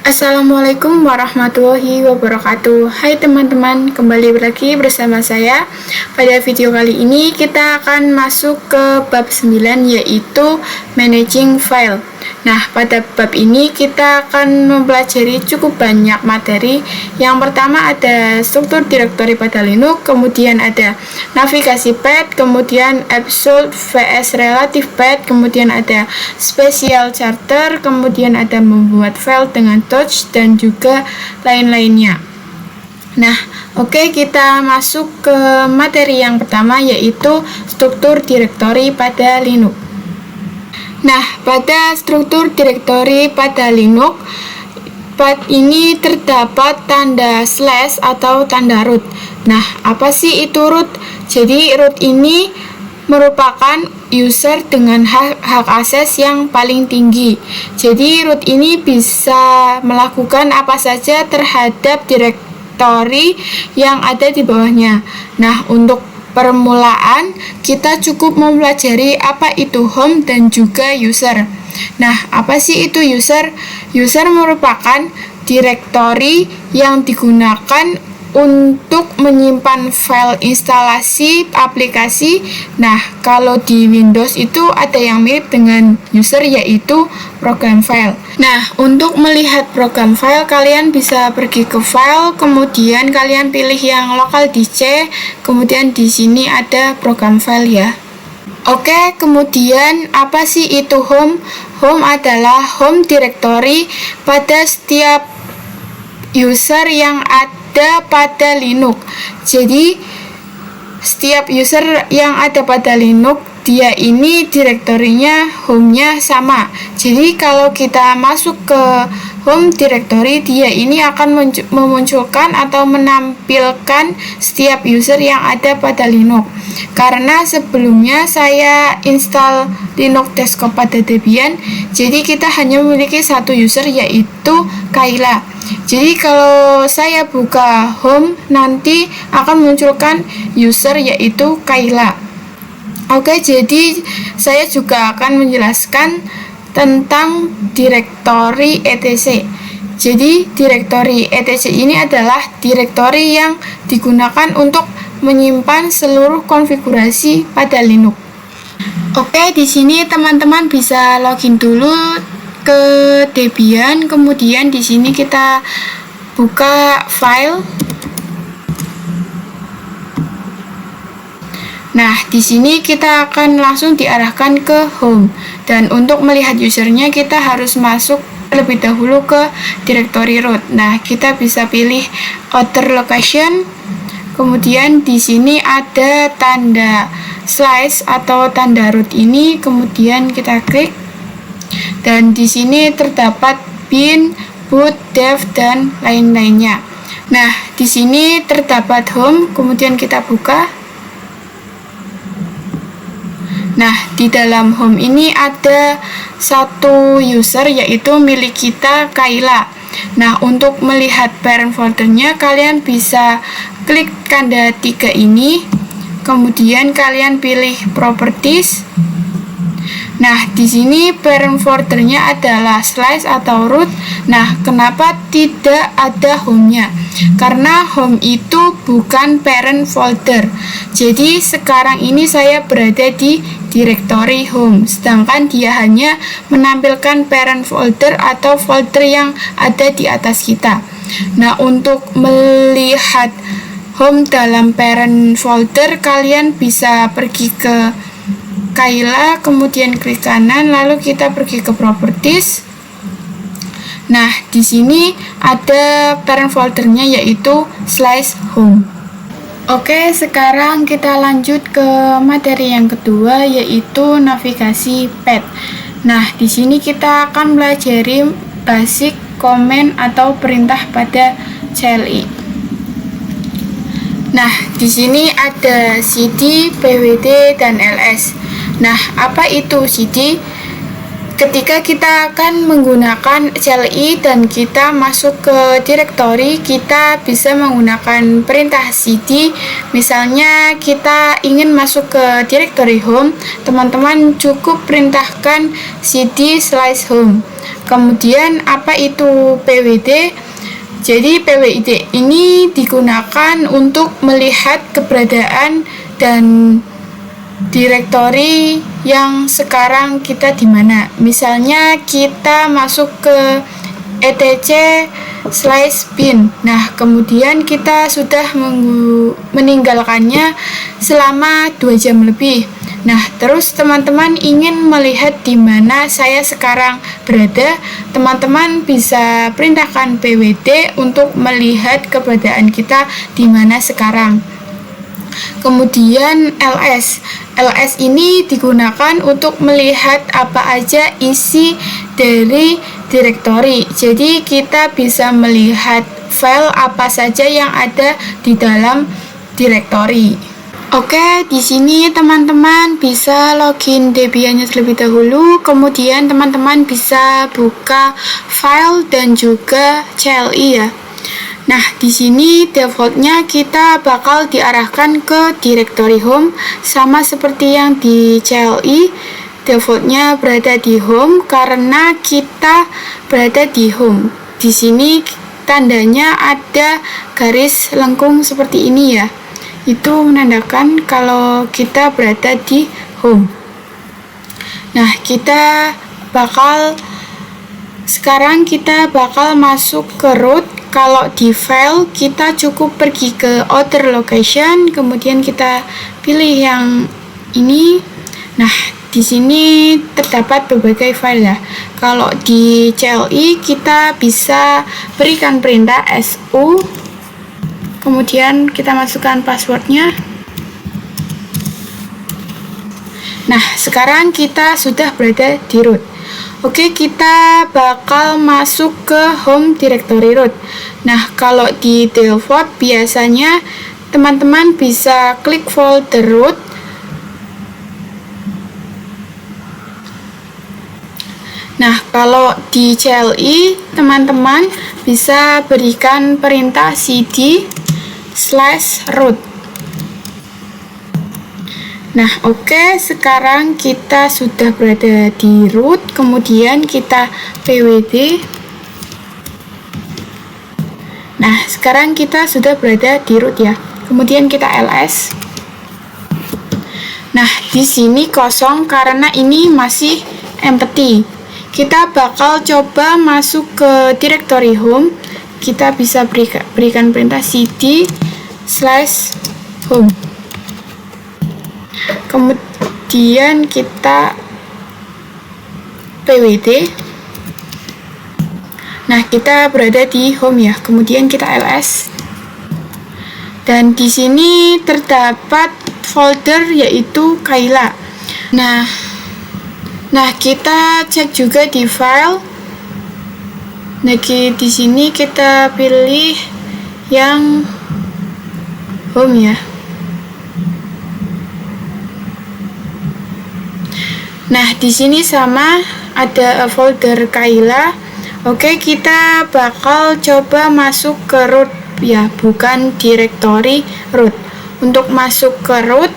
Assalamualaikum warahmatullahi wabarakatuh. Hai teman-teman, kembali lagi bersama saya. Pada video kali ini kita akan masuk ke bab 9, yaitu Managing File. Nah, pada bab ini kita akan mempelajari cukup banyak materi. Yang pertama ada struktur direktori pada Linux, kemudian ada navigasi path, kemudian absolute vs relative path, kemudian ada special charter, kemudian ada membuat file dengan touch, dan juga lain-lainnya. Nah, oke, kita masuk ke materi yang pertama, yaitu struktur direktori pada Linux. Nah, pada struktur direktori pada Linux, path ini terdapat tanda slash atau tanda root. Nah, apa sih itu root? Jadi, root ini merupakan user dengan hak akses yang paling tinggi. Jadi, root ini bisa melakukan apa saja terhadap direktori yang ada di bawahnya. Nah, untuk permulaan, kita cukup mempelajari apa itu home dan juga user. Nah, apa sih itu user? User merupakan direktori yang digunakan untuk menyimpan file instalasi aplikasi. Nah, kalau di Windows itu ada yang mirip dengan user, yaitu program file. Nah, untuk melihat program file, kalian bisa pergi ke file, kemudian kalian pilih yang lokal di C, kemudian di sini ada program file ya. Oke, kemudian apa sih itu home? Home adalah home directory pada setiap user yang ada pada Linux. Jadi, setiap user yang ada pada Linux, dia ini direktorinya home-nya sama. Jadi, kalau kita masuk ke home directory, dia ini akan memunculkan atau menampilkan setiap user yang ada pada Linux. Karena sebelumnya saya install Linux desktop pada Debian, jadi kita hanya memiliki satu user, yaitu Kayla. Jadi kalau saya buka home, nanti akan munculkan user, yaitu Kayla. Oke, jadi saya juga akan menjelaskan tentang direktori etc. Jadi direktori etc ini adalah direktori yang digunakan untuk menyimpan seluruh konfigurasi pada Linux. Oke, di sini teman-teman bisa login dulu ke Debian, kemudian di sini kita buka file. Nah, di sini kita akan langsung diarahkan ke home. Dan untuk melihat usernya, kita harus masuk terlebih dahulu ke directory root. Nah, kita bisa pilih other location. Kemudian di sini ada tanda slash atau tanda root ini, kemudian kita klik. Dan di sini terdapat bin, boot, dev, dan lain-lainnya. Nah, di sini terdapat home, kemudian kita buka. Nah, di dalam home ini ada satu user, yaitu milik kita, Kayla. Nah, untuk melihat parent foldernya, kalian bisa klik tanda 3 ini, kemudian kalian pilih properties. Nah, di sini parent foldernya adalah slash atau root. Nah, kenapa tidak ada home-nya? Karena home itu bukan parent folder. Jadi, sekarang ini saya berada di directory home, sedangkan dia hanya menampilkan parent folder atau folder yang ada di atas kita. Nah, untuk melihat home dalam parent folder, kalian bisa pergi ke Kayla, kemudian klik kanan, lalu kita pergi ke properties. Nah, di sini ada parent foldernya, yaitu slash home. Oke, sekarang kita lanjut ke materi yang kedua, yaitu navigasi path. Nah, di sini kita akan belajar basic command atau perintah pada CLI. Nah, di sini ada cd, pwd, dan ls. Nah, apa itu cd? Ketika kita akan menggunakan CLI dan kita masuk ke directory, kita bisa menggunakan perintah cd. Misalnya kita ingin masuk ke directory home, teman-teman cukup perintahkan cd/home. Kemudian apa itu pwd? Jadi pwd ini digunakan untuk melihat keberadaan dan direktori yang sekarang kita di mana. Misalnya kita masuk ke etc/bin. Nah, kemudian kita sudah meninggalkannya selama 2 jam lebih. Nah, terus teman-teman ingin melihat di mana saya sekarang berada, teman-teman bisa perintahkan pwd untuk melihat keberadaan kita di mana sekarang. Kemudian ls ini digunakan untuk melihat apa aja isi dari direktori. Jadi kita bisa melihat file apa saja yang ada di dalam direktori. Oke, di sini teman-teman bisa login Debian-nya terlebih dahulu, kemudian teman-teman bisa buka file dan juga CLI ya. Nah, di sini defaultnya kita bakal diarahkan ke directory home, sama seperti yang di CLI. Defaultnya berada di home karena kita berada di home. Di sini tandanya ada garis lengkung seperti ini ya. Itu menandakan kalau kita berada di home. Nah, sekarang kita bakal masuk ke root. Kalau di file, kita cukup pergi ke other location, kemudian kita pilih yang ini. Nah, di sini terdapat berbagai file ya. Kalau di CLI, kita bisa berikan perintah su, kemudian kita masukkan passwordnya. Nah, sekarang kita sudah berada di root. Oke, kita bakal masuk ke home directory root. Nah, kalau di default biasanya teman-teman bisa klik folder root. Nah, kalau di CLI teman-teman bisa berikan perintah cd/root. Nah, oke, sekarang kita sudah berada di root, kemudian kita pwd. Nah, sekarang kita sudah berada di root ya. Kemudian kita ls. Nah, di sini kosong karena ini masih empty. Kita bakal coba masuk ke directory home. Kita bisa berikan perintah cd/home. Kemudian kita pwd. Nah, kita berada di home ya. Kemudian kita ls. Dan di sini terdapat folder yaitu Kayla. Nah, kita cek juga di file. Nah, di sini kita pilih yang home ya. Nah, di sini sama ada folder Kayla. Oke, kita bakal coba masuk ke root ya, bukan directory root. Untuk masuk ke root,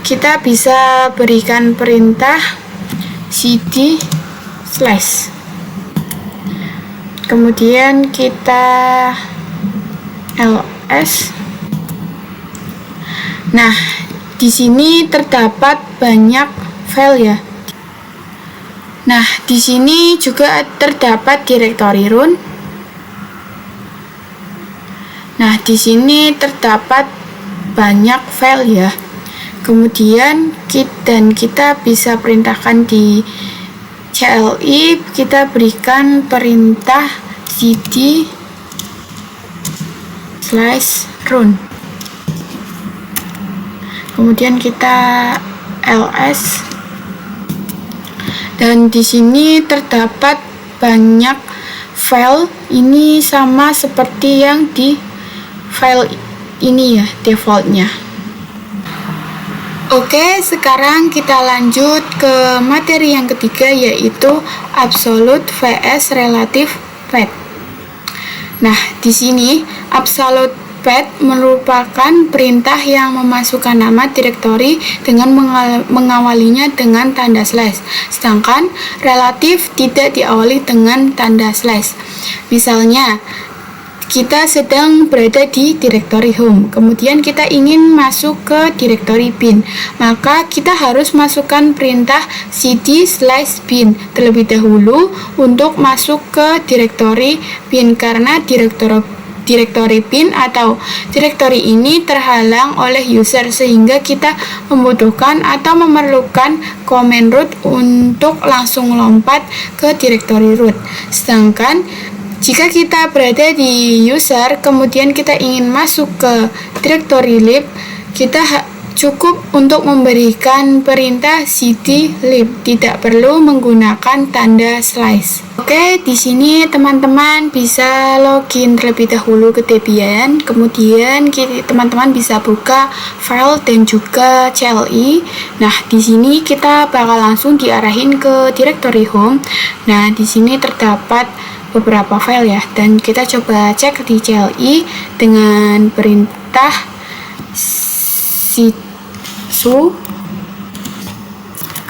kita bisa berikan perintah cd/. Kemudian kita ls. Nah, di sini terdapat banyak file ya. Nah, di sini juga terdapat direktori root. Nah, di sini terdapat banyak file ya. Kemudian kita bisa perintahkan di CLI, kita berikan perintah cd/run. Kemudian kita ls. Dan di sini terdapat banyak file. Ini sama seperti yang di file ini ya, defaultnya. Oke, sekarang kita lanjut ke materi yang ketiga, yaitu absolute vs relative path. Nah, di sini absolute path merupakan perintah yang memasukkan nama direktori dengan mengawalinya dengan tanda slash, sedangkan relatif tidak diawali dengan tanda slash. Misalnya, kita sedang berada di direktori home, kemudian kita ingin masuk ke direktori bin, maka kita harus masukkan perintah cd/bin terlebih dahulu untuk masuk ke direktori bin, karena direktori bin atau direktori ini terhalang oleh user, sehingga kita membutuhkan atau memerlukan command root untuk langsung lompat ke direktori root. Sedangkan jika kita berada di user, kemudian kita ingin masuk ke direktori lib, kita cukup untuk memberikan perintah cd lib, tidak perlu menggunakan tanda slash. Oke, di sini teman-teman bisa login terlebih dahulu ke Debian, kemudian teman-teman bisa buka file dan juga CLI. Nah, di sini kita bakal langsung diarahin ke direktori home. Nah, di sini terdapat beberapa file ya, dan kita coba cek di CLI dengan perintah su,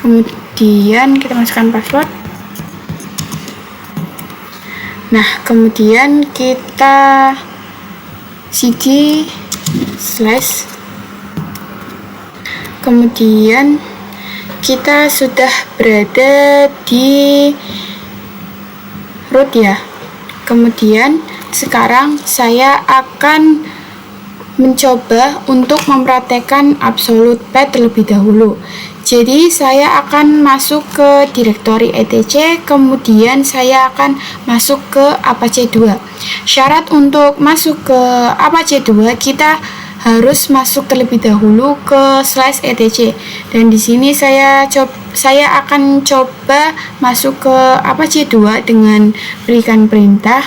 kemudian kita masukkan password. Nah, kemudian kita cd/, kemudian kita sudah berada di root ya. Kemudian sekarang saya akan mencoba untuk mempraktekkan absolute path terlebih dahulu. Jadi saya akan masuk ke direktori etc, kemudian saya akan masuk ke Apache 2. Syarat untuk masuk ke Apache 2, kita harus masuk terlebih dahulu ke /etc, dan di sini saya akan coba masuk ke Apache 2 dengan berikan perintah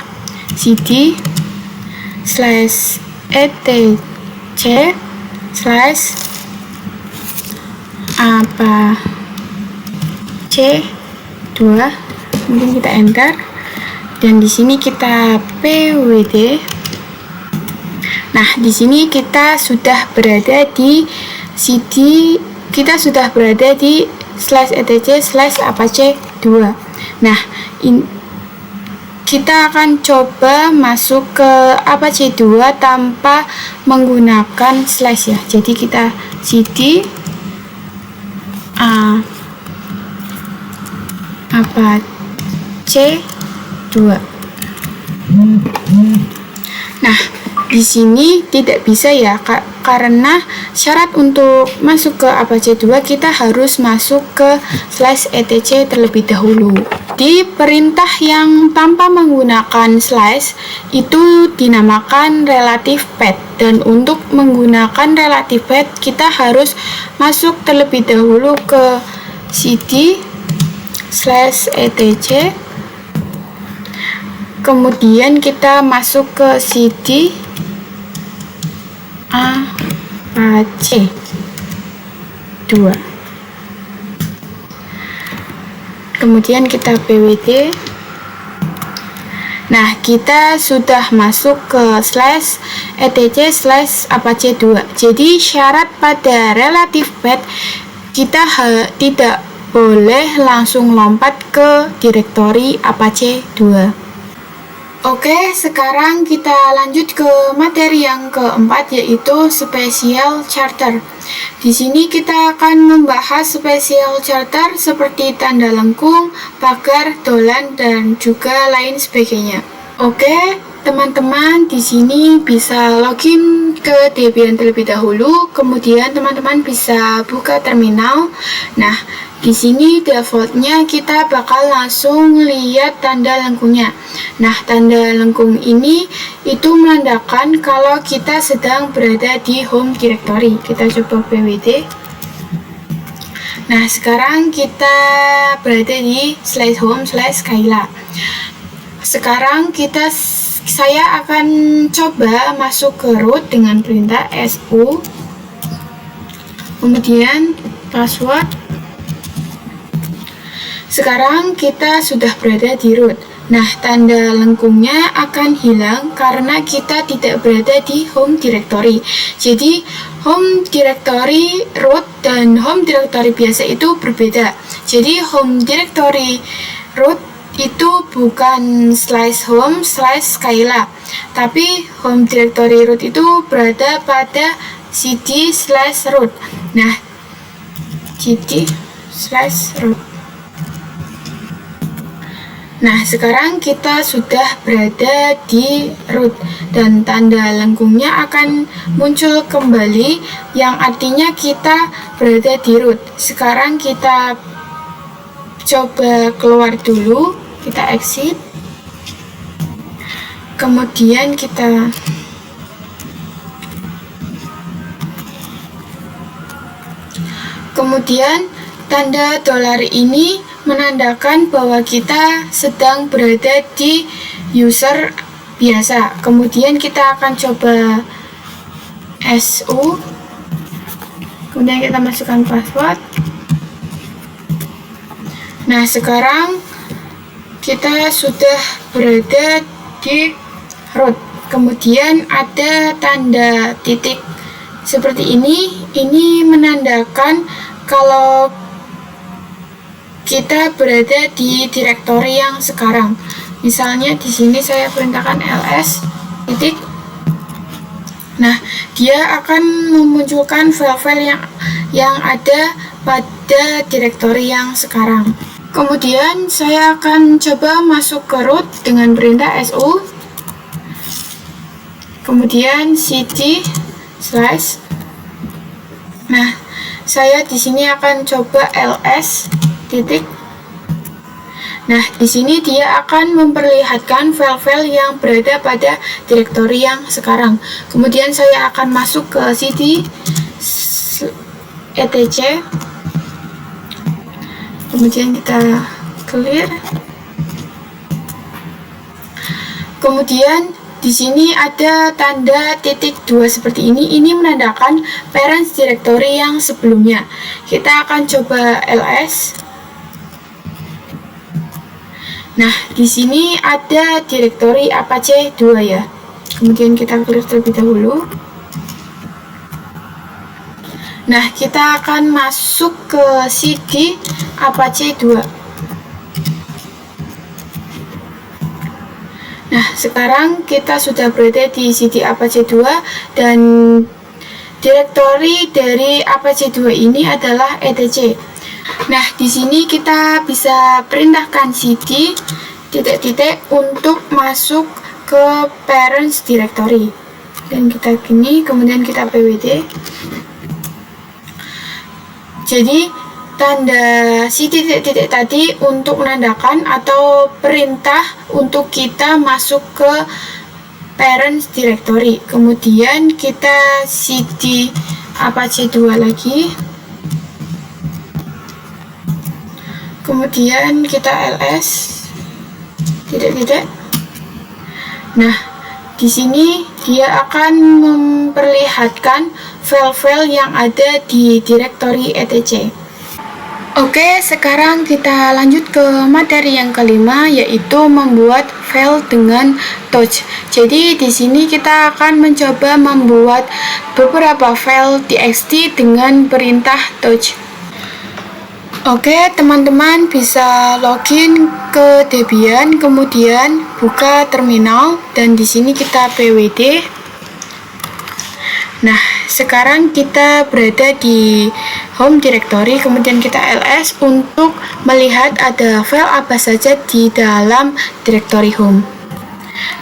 cd/etc/Apache 2, kemudian kita enter, dan di sini kita pwd. Nah, di sini kita sudah berada di /etc/Apache 2. Nah, kita akan coba masuk ke Apache 2 tanpa menggunakan slash ya. Jadi kita cd Apache 2. Nah, di sini tidak bisa ya, karena syarat untuk masuk ke Apache 2 kita harus masuk ke /etc terlebih dahulu. Di perintah yang tanpa menggunakan slash itu dinamakan relative path, dan untuk menggunakan relative path kita harus masuk terlebih dahulu ke cd/etc, kemudian kita masuk ke cd Apache 2, kemudian kita pwd. Nah, kita sudah masuk ke /etc/Apache 2. Jadi syarat pada relative path, kita tidak boleh langsung lompat ke direktori Apache 2. Oke, sekarang kita lanjut ke materi yang keempat, yaitu spesial charter. Di sini kita akan membahas spesial charter seperti tanda lengkung, pagar, dolan, dan juga lain sebagainya. Oke, teman-teman di sini bisa login ke Debian terlebih dahulu, kemudian teman-teman bisa buka terminal. Nah, di sini defaultnya kita bakal langsung lihat tanda lengkungnya. Nah, tanda lengkung ini itu menandakan kalau kita sedang berada di home directory. Kita coba pwd. Nah, sekarang kita berada di /home/Skyla. Sekarang saya akan coba masuk ke root dengan perintah su kemudian password. Sekarang kita sudah berada di root. Nah, tanda lengkungnya akan hilang karena kita tidak berada di home directory. Jadi, home directory root dan home directory biasa itu berbeda. Jadi, home directory root itu bukan /home/Skyla, tapi home directory root itu berada pada cd/root. Nah, cd/root. Nah, sekarang kita sudah berada di root dan tanda lengkungnya akan muncul kembali yang artinya kita berada di root. Sekarang kita coba keluar dulu, kita exit. Kemudian tanda dolar ini menandakan bahwa kita sedang berada di user biasa. Kemudian kita akan coba SU, kemudian kita masukkan password. Nah, sekarang kita sudah berada di root. Kemudian ada tanda titik seperti ini menandakan kalau kita berada di direktori yang sekarang. Misalnya di sini saya perintahkan ls titik. Nah, dia akan memunculkan file-file yang ada pada direktori yang sekarang. Kemudian saya akan coba masuk ke root dengan perintah su. Kemudian cd/. Nah, saya di sini akan coba ls titik. Nah, di sini dia akan memperlihatkan file-file yang berada pada direktori yang sekarang. Kemudian saya akan masuk ke cd etc. Kemudian kita clear. Kemudian di sini ada tanda titik 2 seperti ini. Ini menandakan parents directory yang sebelumnya. Kita akan coba ls. Nah, di sini ada direktori Apache 2 ya. Kemudian kita clear terlebih dahulu. Nah, kita akan masuk ke cd Apache 2. Nah, sekarang kita sudah berada di cd Apache 2 dan direktori dari Apache 2 ini adalah etc. Nah, di sini kita bisa perintahkan cd titik-titik untuk masuk ke parents directory. Dan kita gini, kemudian kita pwd. Jadi, tanda cd titik-titik tadi untuk menandakan atau perintah untuk kita masuk ke parents directory. Kemudian kita cd Apache 2 lagi. Kemudian kita ls titik-titik. Nah, di sini dia akan memperlihatkan file-file yang ada di direktori etc. Oke, sekarang kita lanjut ke materi yang kelima, yaitu membuat file dengan touch. Jadi di sini kita akan mencoba membuat beberapa file txt dengan perintah touch. Oke, teman-teman bisa login ke Debian, kemudian buka terminal dan di sini kita pwd. Nah, sekarang kita berada di home directory, kemudian kita ls untuk melihat ada file apa saja di dalam directory home.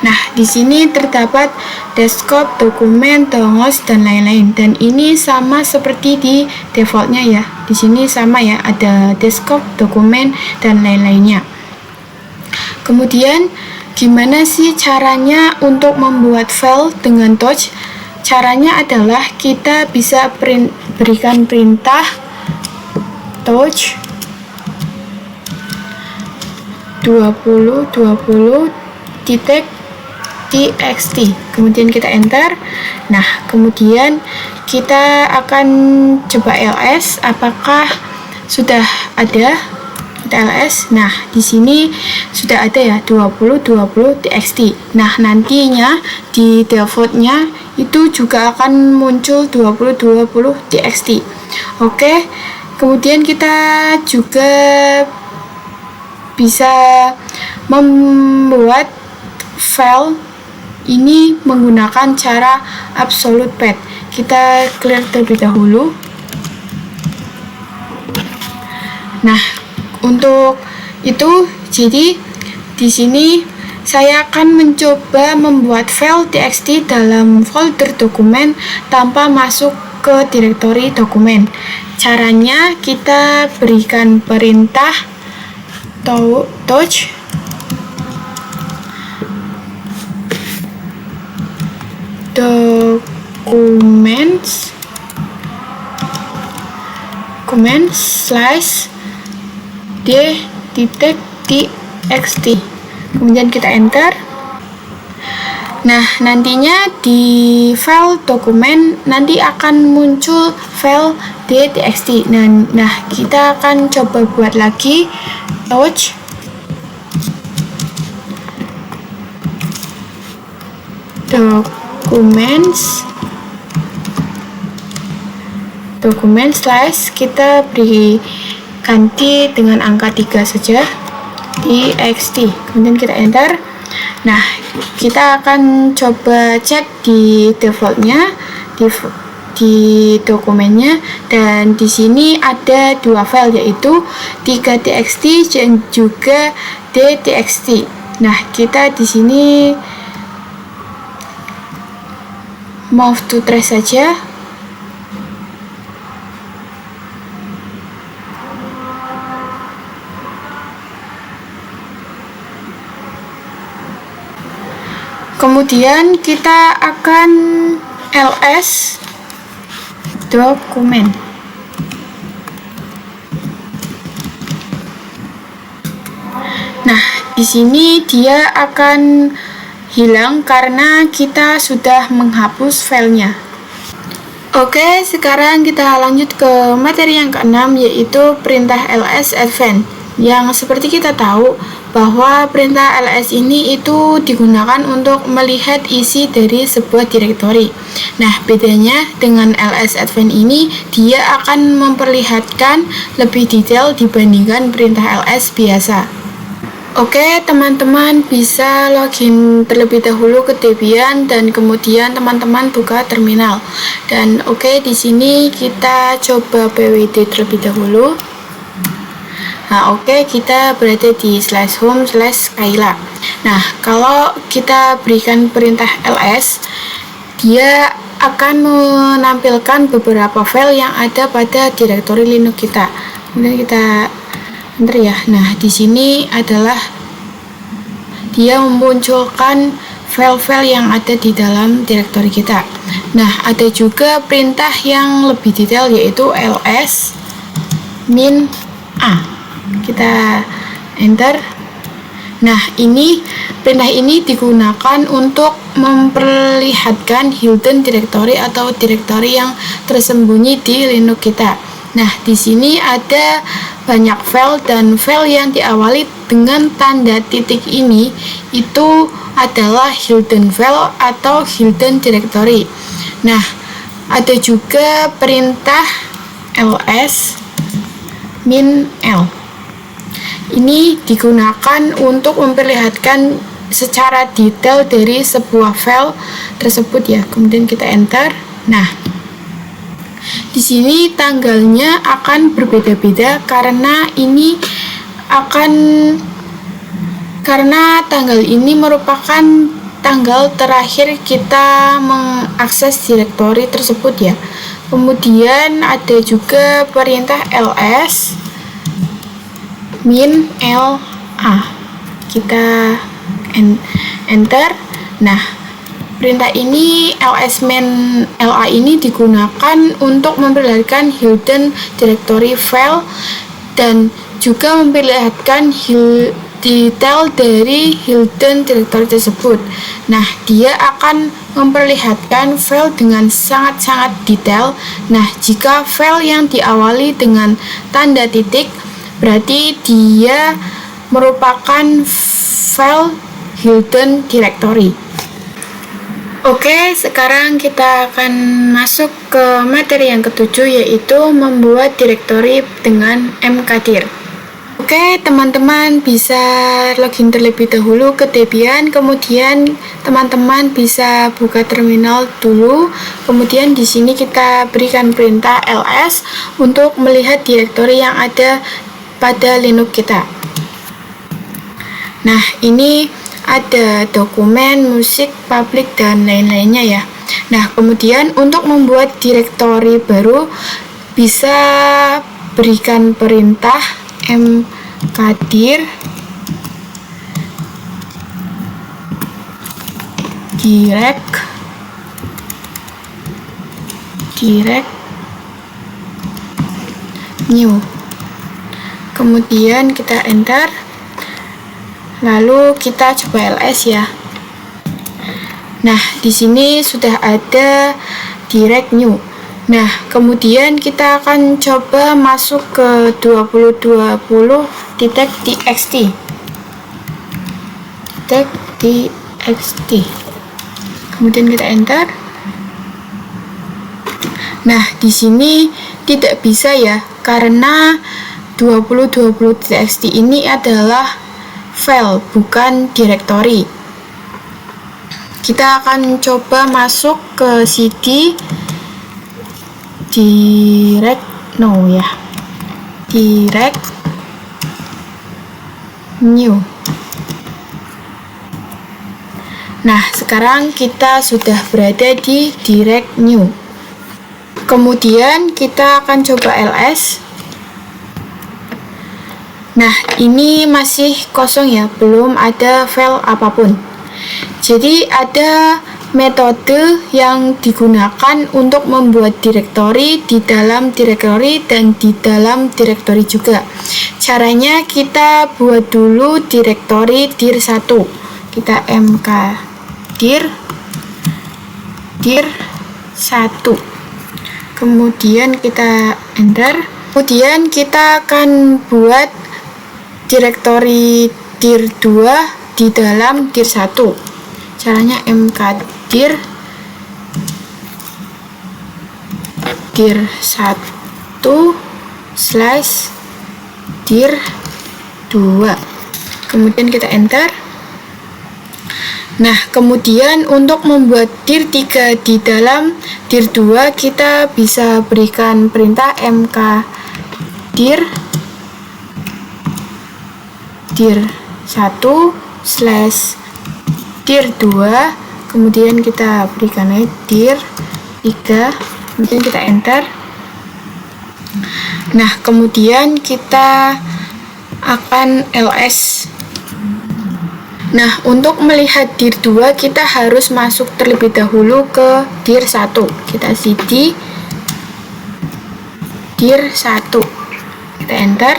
Nah, di sini terdapat desktop, dokumen, dongos, dan lain-lain. Dan ini sama seperti di defaultnya ya. Di sini sama ya, ada desktop, dokumen, dan lain-lainnya. Kemudian, gimana sih caranya untuk membuat file dengan touch? Caranya adalah kita bisa berikan perintah touch 20 titik txt, kemudian kita enter. Nah, kemudian kita akan coba ls apakah sudah ada. Kita ls. Nah, di sini sudah ada ya 20 txt. Nah, nantinya di defaultnya itu juga akan muncul 20 txt. Oke. Kemudian kita juga bisa membuat file ini menggunakan cara absolute path. Kita clear terlebih dahulu. Nah, untuk itu jadi di sini saya akan mencoba membuat file txt dalam folder dokumen tanpa masuk ke direktori dokumen. Caranya kita berikan perintah touch documents slash d.txt, kemudian kita enter. Nah, nantinya di file dokumen nanti akan muncul file d.txt. Nah, kita akan coba buat lagi touch dokumen slash, kita beri ganti dengan angka 3 saja, txt, kemudian kita enter. Nah, kita akan coba cek di defaultnya di dokumennya, dan di sini ada dua file yaitu 3txt dan juga d.txt. Nah, kita di sini move to trace saja. Kemudian kita akan ls dokumen. Nah, di sini dia akan hilang karena kita sudah menghapus filenya. Oke, sekarang kita lanjut ke materi yang keenam, yaitu perintah ls advance. Yang seperti kita tahu bahwa perintah ls ini itu digunakan untuk melihat isi dari sebuah direktori. Nah, bedanya dengan ls advance ini, dia akan memperlihatkan lebih detail dibandingkan perintah ls biasa. Oke, teman-teman bisa login terlebih dahulu ke Debian dan kemudian teman-teman buka terminal. Dan oke, di sini kita coba pwd terlebih dahulu. Nah, oke, kita berada di /home/Skyla. Nah, kalau kita berikan perintah ls, dia akan menampilkan beberapa file yang ada pada direktori Linux kita. Kemudian kita enter ya. Nah, di sini adalah dia memunculkan file-file yang ada di dalam direktori kita. Nah, ada juga perintah yang lebih detail yaitu ls min a. Kita enter. Nah, ini perintah ini digunakan untuk memperlihatkan hidden directory atau direktori yang tersembunyi di Linux kita. Nah, di sini ada banyak file, dan file yang diawali dengan tanda titik ini itu adalah hidden file atau hidden directory. Nah, ada juga perintah ls min l. Ini digunakan untuk memperlihatkan secara detail dari sebuah file tersebut ya. Kemudian kita enter. Nah, di sini tanggalnya akan berbeda-beda karena tanggal ini merupakan tanggal terakhir kita mengakses direktori tersebut ya. Kemudian ada juga perintah ls min la. Kita enter. Nah, perintah ini ls min la ini digunakan untuk memperlihatkan hidden directory file dan juga memperlihatkan detail dari hidden directory tersebut. Nah, dia akan memperlihatkan file dengan sangat-sangat detail. Nah, jika file yang diawali dengan tanda titik, berarti dia merupakan file hidden directory. Oke, sekarang kita akan masuk ke materi yang ketujuh, yaitu membuat direktori dengan mkdir. Oke, teman-teman bisa login terlebih dahulu ke Debian, kemudian teman-teman bisa buka terminal dulu. Kemudian di sini kita berikan perintah ls untuk melihat direktori yang ada pada Linux kita. Nah, ini ada dokumen, musik, publik, dan lain-lainnya ya. Nah, kemudian untuk membuat direktori baru bisa berikan perintah mkdir direct new. Kemudian kita enter. Lalu kita coba ls ya. Nah, di sini sudah ada direct new. Nah, kemudian kita akan coba masuk ke 2020.txt. Kemudian kita enter. Nah, di sini tidak bisa ya, karena 2020.txt ini adalah file, bukan direktori. Kita akan coba masuk ke cd direct new. Nah, sekarang kita sudah berada di direct new. Kemudian kita akan coba ls. Nah, ini masih kosong ya, belum ada file apapun. Jadi ada metode yang digunakan untuk membuat direktori di dalam direktori dan di dalam direktori juga. Caranya kita buat dulu direktori dir1. Kita mkdir dir1. Kemudian kita enter. Kemudian kita akan buat direktori dir2 di dalam dir1. Caranya mkdir dir1/dir2. Kemudian kita enter. Nah, kemudian untuk membuat dir3 di dalam dir2, kita bisa berikan perintah mkdir dir1/dir2, kemudian kita berikan dir3, kemudian kita enter. Nah, kemudian kita akan ls. Nah, untuk melihat dir2 kita harus masuk terlebih dahulu ke dir1. Kita cd dir1, kita enter.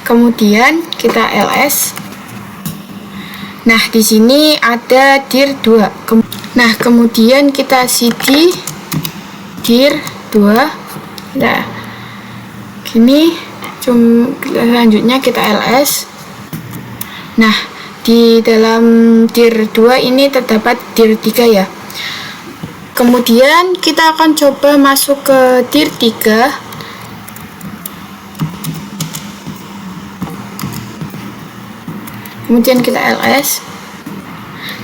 Kemudian kita ls. Nah, di sini ada dir2. Nah, kemudian kita cd dir2. Nah, gini. Selanjutnya kita ls. Nah, di dalam dir2 ini terdapat dir3 ya. Kemudian kita akan coba masuk ke dir3. Kemudian kita ls.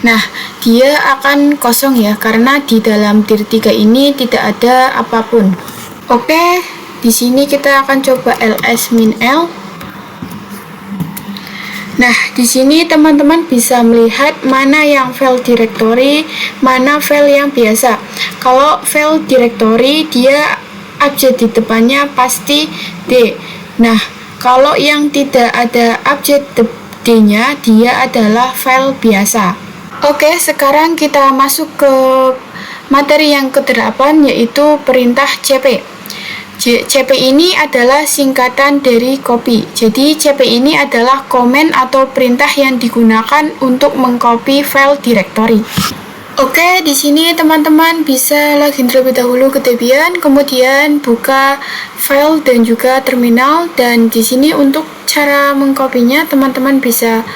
Nah, dia akan kosong ya, karena di dalam dir3 ini tidak ada apapun. Oke, di sini kita akan coba ls-l. Nah, di sini teman-teman bisa melihat mana yang file directory, mana file yang biasa. Kalau file directory, dia abjad di depannya pasti D. Nah, kalau yang tidak ada abjad D-nya, dia adalah file biasa. Oke, sekarang kita masuk ke materi yang ke-8, yaitu perintah cp. CP ini adalah singkatan dari copy. Jadi CP ini adalah komen atau perintah yang digunakan untuk mengcopy file directory. Oke, di sini teman-teman bisa login terlebih dahulu ke Debian, kemudian buka file dan juga terminal. Dan di sini untuk cara mengkopinya, teman-teman bisa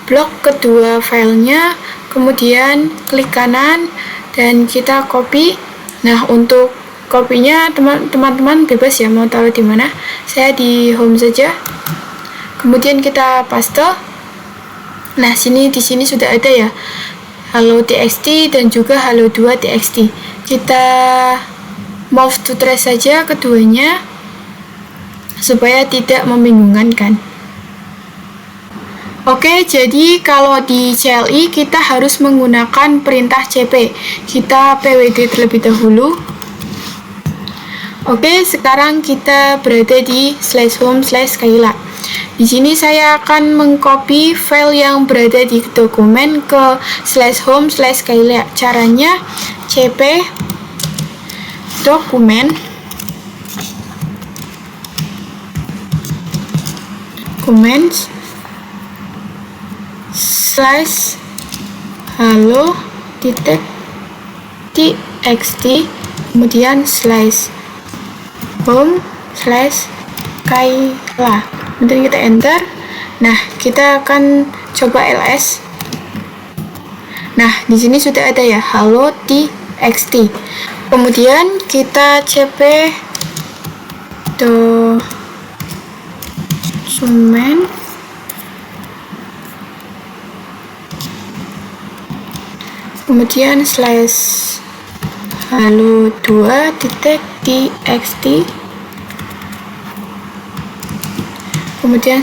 blok kedua filenya, kemudian klik kanan dan kita copy. Nah, untuk kopinya teman-teman bebas ya mau taruh di mana. Saya di home saja. Kemudian kita paste. Nah, di sini sudah ada ya hello.txt dan juga hello2.txt. Kita move to trace saja keduanya supaya tidak membingungkan kan. Oke, jadi kalau di CLI kita harus menggunakan perintah cp. Kita pwd terlebih dahulu. Oke, sekarang kita berada di /home/Skyla. Di sini saya akan mengcopy file yang berada di dokumen ke /home/Skyla. Caranya cp dokumen /hello.txt kemudian /home/Skyla. Kemudian kita enter. Nah, kita akan coba ls. Nah, di sini sudah ada ya hello.txt. Kemudian kita cp dokumen kemudian /hello2.txt kemudian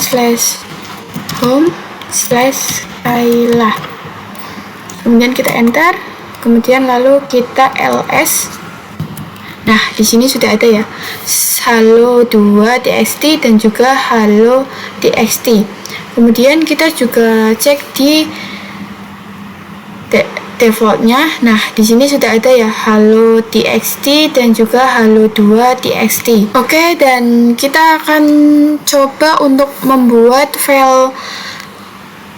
/home/Skyla. Kemudian kita enter, kemudian lalu kita ls. Nah, di sini sudah ada ya hello2.txt dan juga hello.txt. Kemudian kita juga cek di defaultnya. Nah, di sini sudah ada ya hello.txt dan juga hello2.txt. Oke, dan kita akan coba untuk membuat file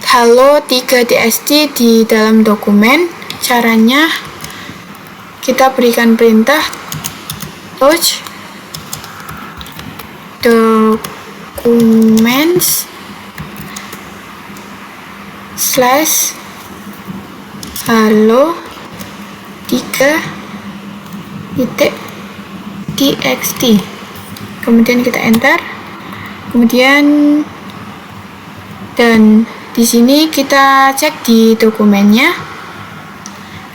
hello3.txt di dalam dokumen. Caranya kita berikan perintah touch documents /hello3.txt. kemudian kita enter. Kemudian dan di sini kita cek di dokumennya.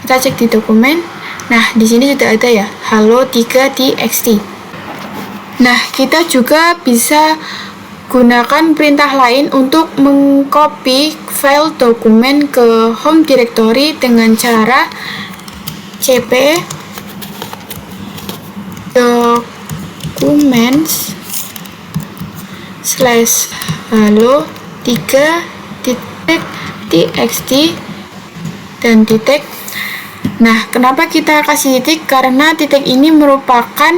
Kita cek di dokumen. Nah, di sini sudah ada ya hello3.txt. Nah, kita juga bisa gunakan perintah lain untuk mengcopy file dokumen ke home directory dengan cara cp documents /hello3.txt dan titik. Nah, kenapa kita kasih titik? Karena titik ini merupakan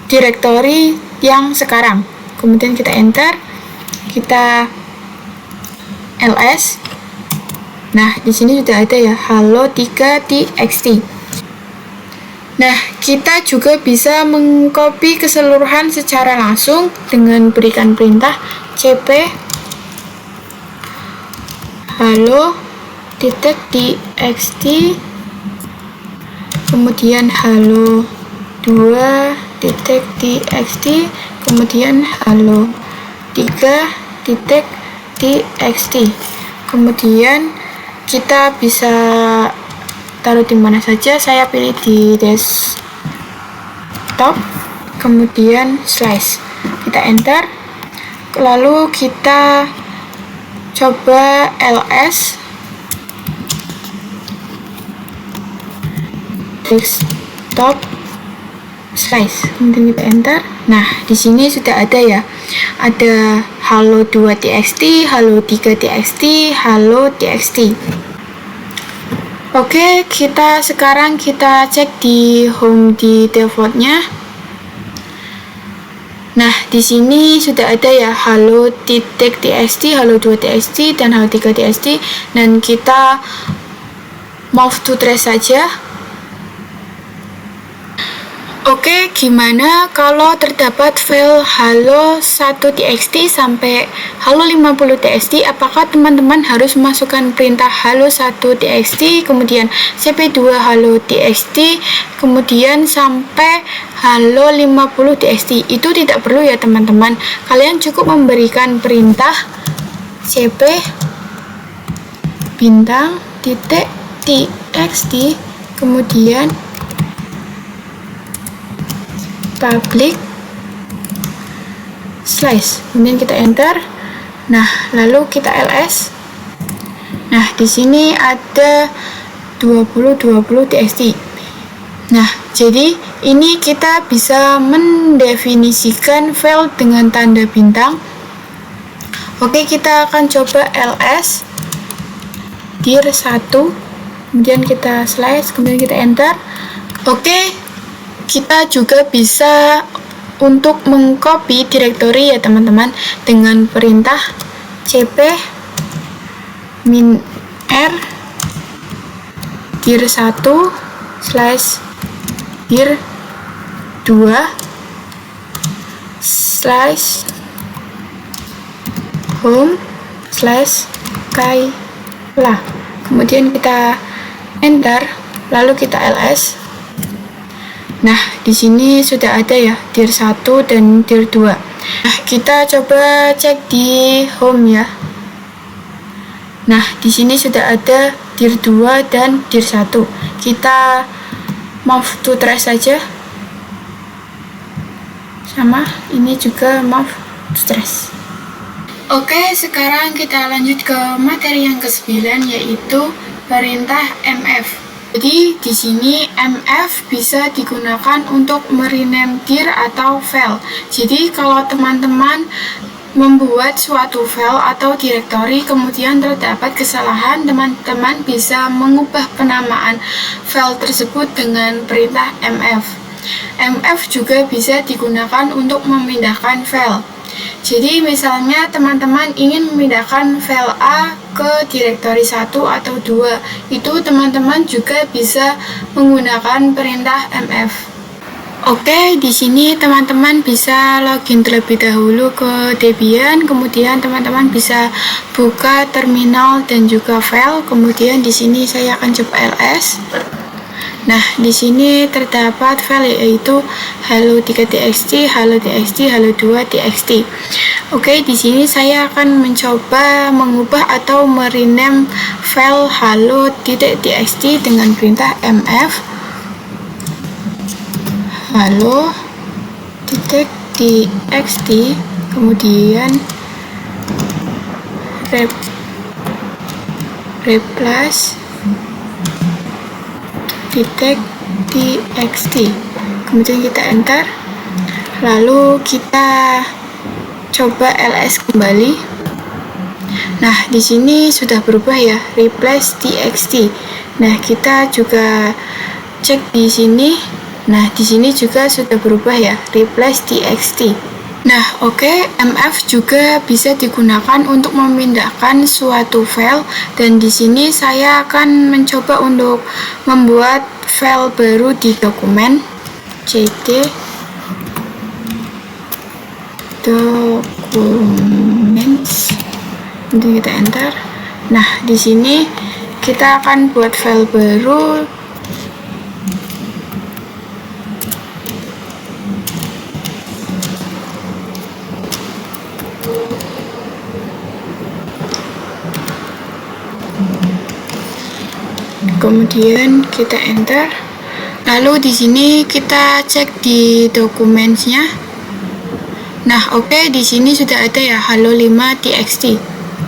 directory yang sekarang. Kemudian kita enter, kita ls. Nah, di sini sudah ada ya hello3.txt. Nah, kita juga bisa mengcopy keseluruhan secara langsung dengan berikan perintah cp hello.txt kemudian hello2.txt kemudian hello3.txt. Kemudian kita bisa taruh di mana saja. Saya pilih di desktop, kemudian kita enter, lalu kita coba ls desktop kemudian kita enter. Nah, di sini sudah ada ya, ada hello2.txt, hello3.txt, hello.txt. Oke, sekarang kita cek di home di defaultnya. Nah, di sini sudah ada ya halo.txt, halo2.txt, dan halo3.txt, dan kita move to trace saja. Oke, gimana kalau terdapat file halo1.txt sampai halo50.txt? Apakah teman-teman harus memasukkan perintah halo1.txt, kemudian cp2 halo.txt, kemudian sampai halo50.txt? Itu tidak perlu ya teman-teman. Kalian cukup memberikan perintah cp bintang titik txt, kemudian public slash, kemudian kita enter. Nah, lalu kita ls. Nah, di sini ada 2020 txt. Nah, jadi ini kita bisa mendefinisikan file dengan tanda bintang. Oke, kita akan coba ls dir 1, kemudian kita slash, kemudian kita enter. Oke, kita juga bisa untuk mengcopy directory ya teman-teman dengan perintah cp -r dir 1 slash dir 2 slash home slash kaila, kemudian kita enter, lalu kita ls. Nah, di sini sudah ada ya dir 1 dan dir 2. Nah, kita coba cek di home ya. Nah, di sini sudah ada dir 2 dan dir 1. Kita move to trace saja. Sama, ini juga move to trace. Oke, sekarang kita lanjut ke materi yang ke-9, yaitu perintah mf. Jadi di sini mf bisa digunakan untuk merename dir atau file. Jadi kalau teman-teman membuat suatu file atau directory kemudian terdapat kesalahan, teman-teman bisa mengubah penamaan file tersebut dengan perintah mf. Mf juga bisa digunakan untuk memindahkan file. Jadi misalnya teman-teman ingin memindahkan file A ke directory 1 atau 2, itu teman-teman juga bisa menggunakan perintah mf. Oke, di sini teman-teman bisa login terlebih dahulu ke Debian, kemudian teman-teman bisa buka terminal dan juga file, kemudian di sini saya akan coba ls. Nah, di sini terdapat file yaitu halo3.txt, halo.txt, halo2.txt. Oke, di sini saya akan mencoba mengubah atau merename file halo.txt dengan perintah mf halo.txt, kemudian replace .txt, kemudian kita enter, lalu kita coba ls kembali. Nah, di sini sudah berubah ya, replace .txt. Nah, kita juga cek di sini. Nah, di sini juga sudah berubah ya, replace .txt. Nah, oke, mf juga bisa digunakan untuk memindahkan suatu file, dan di sini saya akan mencoba untuk membuat file baru di dokumen cd documents, kemudian kita enter. Nah, di sini kita akan buat file baru. Kemudian kita enter. Lalu di sini kita cek di dokumennya. Nah, oke, di sini sudah ada ya halo5.txt.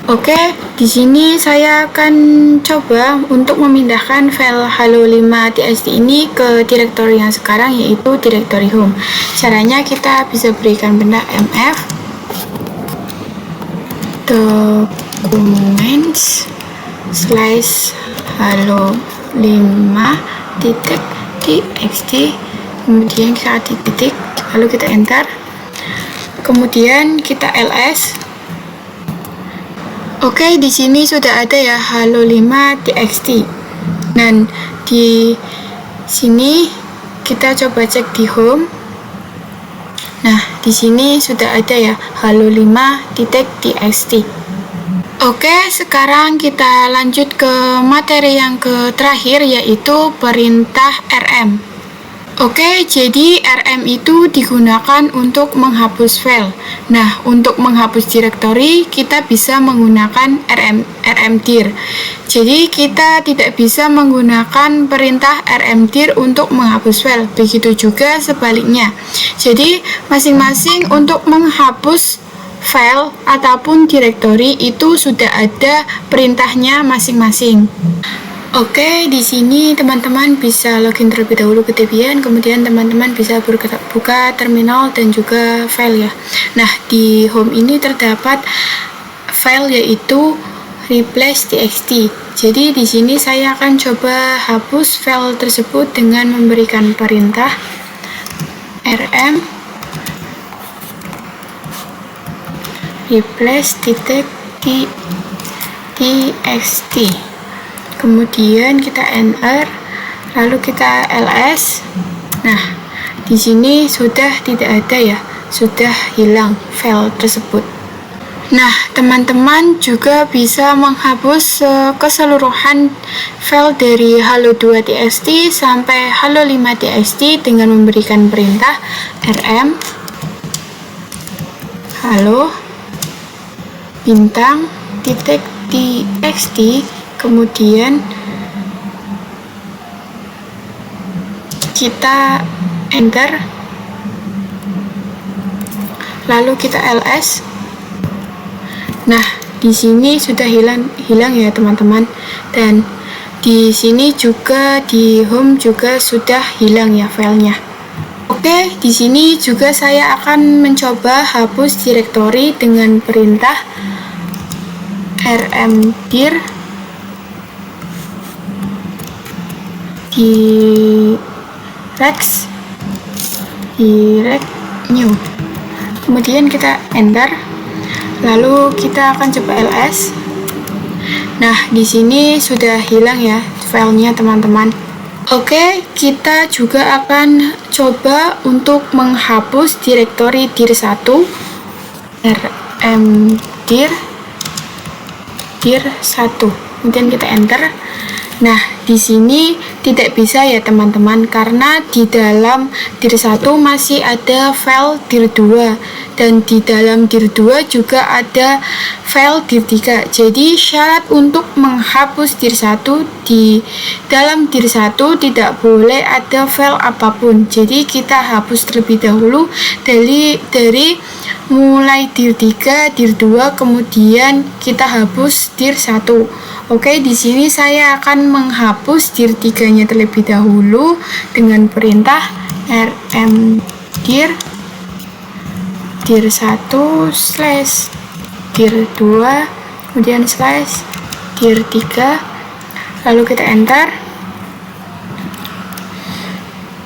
Oke, di sini saya akan coba untuk memindahkan file halo5.txt ini ke directory yang sekarang, yaitu directory home. Caranya kita bisa berikan perintah mf documents slash halo5.txt, kemudian kita titik, lalu kita enter. kemudian kita ls. Oke, di sini sudah ada ya halo5.txt. Dan di sini kita coba cek di home. Nah, di sini sudah ada ya halo5.txt. Oke, sekarang kita lanjut ke materi yang terakhir, yaitu perintah rm. Oke, jadi rm itu digunakan untuk menghapus file. Nah, untuk menghapus directory, kita bisa menggunakan rmdir. Jadi, kita tidak bisa menggunakan perintah rmdir untuk menghapus file. Begitu juga sebaliknya. Jadi, masing-masing untuk menghapus file ataupun directory itu sudah ada perintahnya masing-masing. Oke, di sini teman-teman bisa login terlebih dahulu ke Debian, kemudian teman-teman bisa buka terminal dan juga file ya. Nah, di home ini terdapat file yaitu replace.txt. Jadi di sini saya akan coba hapus file tersebut dengan memberikan perintah rm replace.txt. Kemudian kita enter, lalu kita ls. Nah, di sini sudah tidak ada ya, sudah hilang file tersebut. Nah, teman-teman juga bisa menghapus keseluruhan file dari halo2.txt sampai halo5.txt dengan memberikan perintah rm halo bintang.txt. Kemudian kita enter, lalu kita ls. Nah, di sini sudah hilang ya teman-teman, dan di sini juga di home juga sudah hilang ya filenya. Oke, di sini juga saya akan mencoba hapus directory dengan perintah rmdir direct new. Kemudian kita enter, lalu kita akan coba ls. Nah, di sini sudah hilang ya filenya teman-teman. Oke, kita juga akan coba untuk menghapus directory dir1 rmdir dir1. Kemudian kita enter. Nah, di sini tidak bisa ya teman-teman, karena di dalam dir1 masih ada file dir2 dan di dalam dir2 juga ada file dir3. Jadi syarat untuk menghapus dir1, di dalam dir1 tidak boleh ada file apapun. Jadi kita hapus terlebih dahulu dari mulai dir3, dir2, kemudian kita hapus dir1. Oke, di sini saya akan menghapus dir3-nya terlebih dahulu dengan perintah rmdir dir1 slash dir2, kemudian slash dir3, lalu kita enter.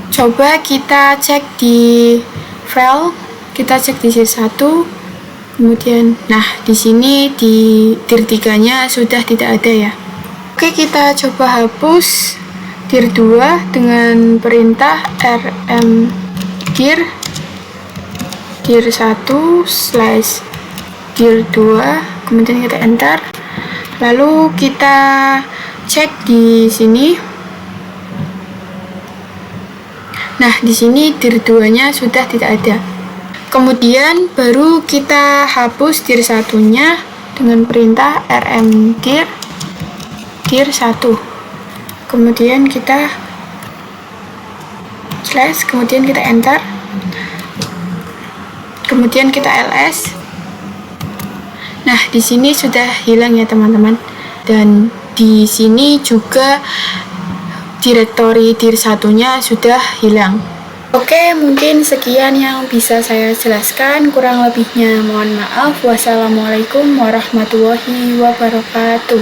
Coba kita cek di file, kita cek di dir1. Kemudian, nah di sini di dir3-nya sudah tidak ada ya. Oke, kita coba hapus dir2 dengan perintah rmdir dir1 slash dir2, kemudian kita enter. Lalu kita cek di sini. Nah, di sini dir2-nya sudah tidak ada. Kemudian baru kita hapus dir1-nya dengan perintah rmdir dir1. Kemudian kita slash, kemudian kita enter. Kemudian kita ls. Nah, di sini sudah hilang ya teman-teman. Dan di sini juga directory dir1-nya sudah hilang. Oke, mungkin sekian yang bisa saya jelaskan. Kurang lebihnya mohon maaf. Wassalamualaikum warahmatullahi wabarakatuh.